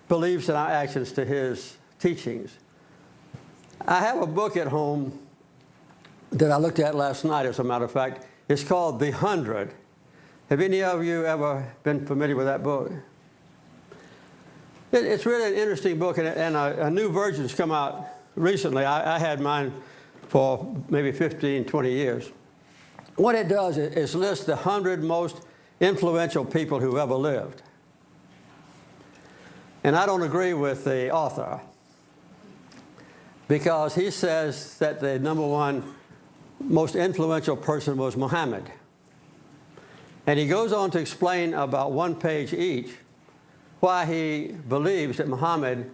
believes in our actions to his teachings. I have a book at home that I looked at last night, as a matter of fact. It's called The 100. Have any of you ever been familiar with that book? It's really an interesting book, and a new version's come out recently. I had mine for maybe 15, 20 years. What it does is list the 100 most influential people who ever lived. And I don't agree with the author, because he says that the number one most influential person was Muhammad. And he goes on to explain about one page each why he believes that Muhammad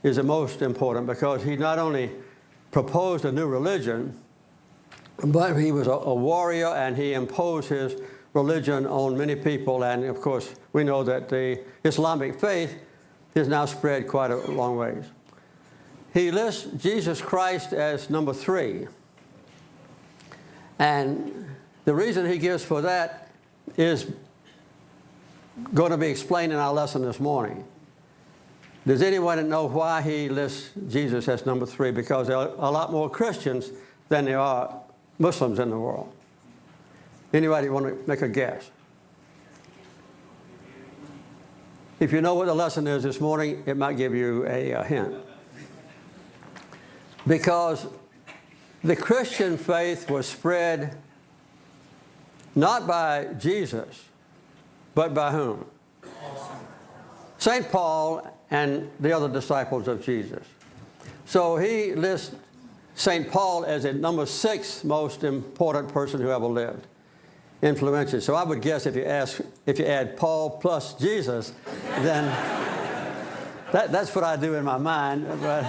is the most important, because he not only proposed a new religion, but he was a warrior, and he imposed his religion on many people. And of course, we know that the Islamic faith has now spread quite a long ways. He lists Jesus Christ as number 3. And the reason he gives for that is going to be explained in our lesson this morning. Does anyone know why he lists Jesus as number 3? Because there are a lot more Christians than there are Muslims in the world. Anybody want to make a guess? If you know what the lesson is this morning, it might give you a hint. Because the Christian faith was spread not by Jesus, but by whom? St. Paul and the other disciples of Jesus. So he lists St. Paul as the number 6 most important person who ever lived, influential. So I would guess if you add Paul plus Jesus, then that's what I do in my mind. But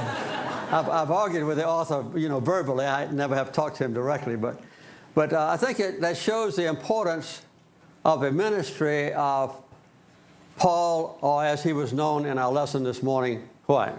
I've argued with the author, verbally. I never have talked to him directly, but I think that shows the importance of a ministry of Paul, or as he was known in our lesson this morning, what?